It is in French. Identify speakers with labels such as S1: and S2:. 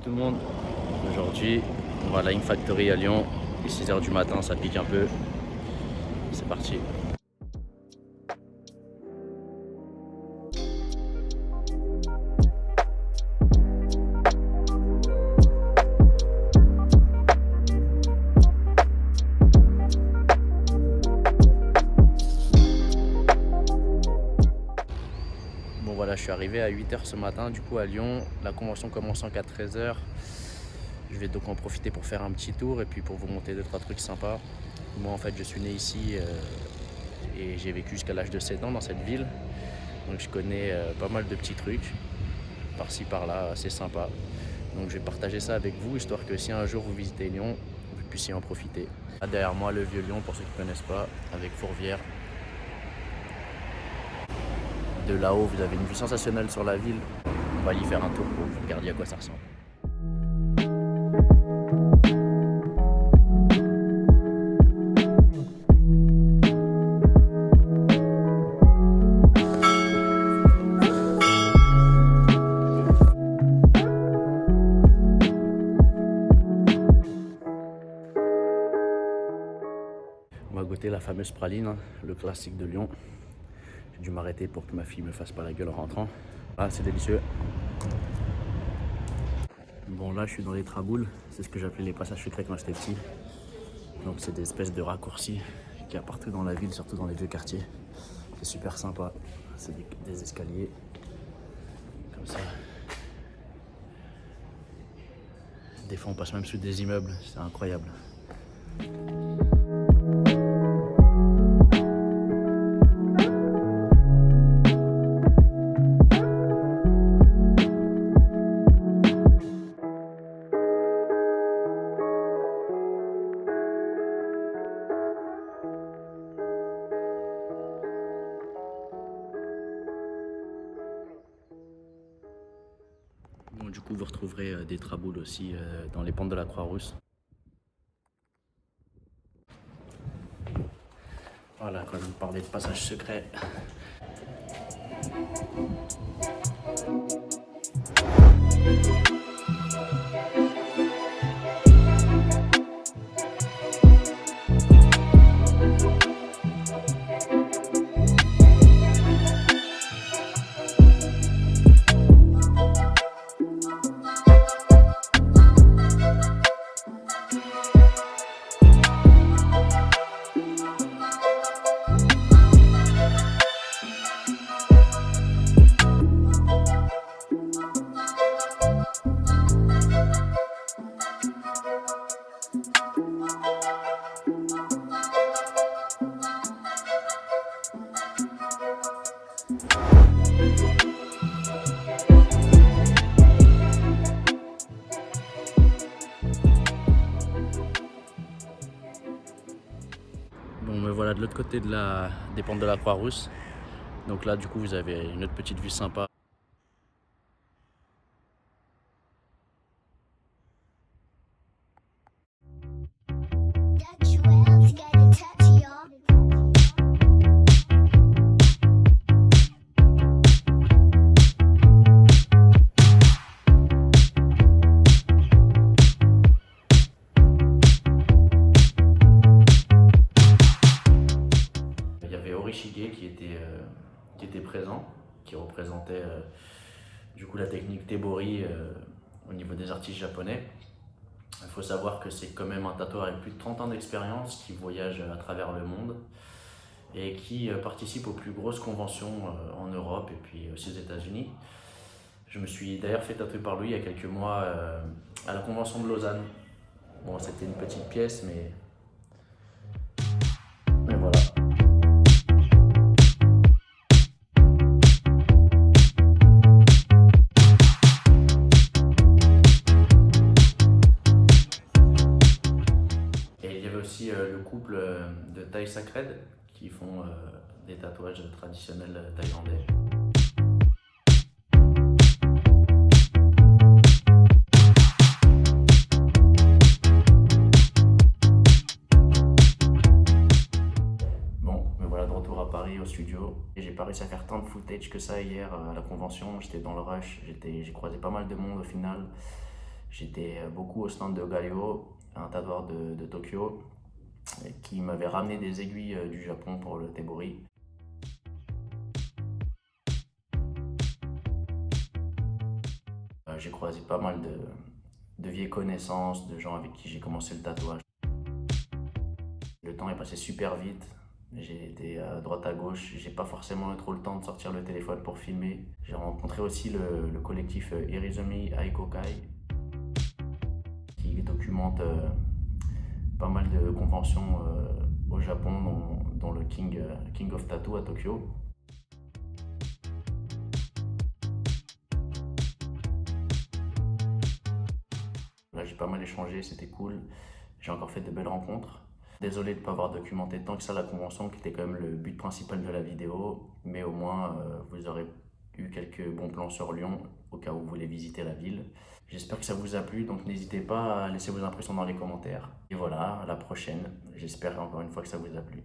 S1: tout le monde, aujourd'hui on va à la Ink Factory à Lyon, il est 6h du matin, ça pique un peu, c'est parti. Bon voilà, je suis arrivé à 8h ce matin du coup à Lyon, la convention commence à 13h. Je vais donc en profiter pour faire un petit tour et puis pour vous montrer 2-3 trucs sympas. Moi en fait je suis né ici et j'ai vécu jusqu'à l'âge de 7 ans dans cette ville. Donc je connais pas mal de petits trucs, par-ci par-là, assez sympa. Donc je vais partager ça avec vous, histoire que si un jour vous visitez Lyon, vous puissiez en profiter. Là, derrière moi le vieux Lyon, pour ceux qui ne connaissent pas, avec Fourvière. De là-haut vous avez une vue sensationnelle sur la ville. On va y faire un tour pour que vous regardiez à quoi ça ressemble. On va goûter la fameuse praline, hein, le classique de Lyon. J'ai dû m'arrêter pour que ma fille me fasse pas la gueule en rentrant. Ah, c'est délicieux. Bon, là, je suis dans les traboules. C'est ce que j'appelais les passages secrets quand j'étais petit. Donc, c'est des espèces de raccourcis qu'il y a partout dans la ville, surtout dans les vieux quartiers. C'est super sympa. C'est des escaliers comme ça. Des fois, on passe même sous des immeubles. C'est incroyable. Bon, du coup, vous retrouverez des traboules aussi dans les pentes de la Croix-Rousse. Voilà, quand je vous parlais de passage secret. Bon, me voilà de l'autre côté des pentes de la Croix-Rousse. Donc là, du coup, vous avez une autre petite vue sympa. Il y avait Orishige qui était présent, qui représentait du coup la technique Tebori au niveau des artistes japonais. Il faut savoir que c'est quand même un tatoueur avec plus de 30 ans d'expérience qui voyage à travers le monde et qui participe aux plus grosses conventions en Europe et puis aussi aux États-Unis. Je me suis d'ailleurs fait tatouer par lui il y a quelques mois à la convention de Lausanne. Bon, c'était une petite pièce, mais voilà. Aussi le couple de Thai Sacred qui font des tatouages traditionnels thaïlandais. Bon, me voilà de retour à Paris au studio et j'ai pas réussi à faire tant de footage que ça hier à la convention. J'étais dans le rush, j'ai croisé pas mal de monde au final. J'étais beaucoup au stand de Gaio, un tatoueur de Tokyo, qui m'avait ramené des aiguilles du Japon pour le tebori. J'ai croisé pas mal de vieilles connaissances, de gens avec qui j'ai commencé le tatouage. Le temps est passé super vite. J'ai été à droite à gauche, j'ai pas forcément eu trop le temps de sortir le téléphone pour filmer. J'ai rencontré aussi le collectif Irizumi Aikokai qui documente pas mal de conventions au Japon, dont le King of Tattoo à Tokyo. Là, j'ai pas mal échangé, c'était cool. J'ai encore fait de belles rencontres. Désolé de ne pas avoir documenté tant que ça la convention, qui était quand même le but principal de la vidéo, mais au moins vous aurez eu quelques bons plans sur Lyon au cas où vous voulez visiter la ville. J'espère que ça vous a plu, donc n'hésitez pas à laisser vos impressions dans les commentaires. Et voilà, à la prochaine. J'espère encore une fois que ça vous a plu.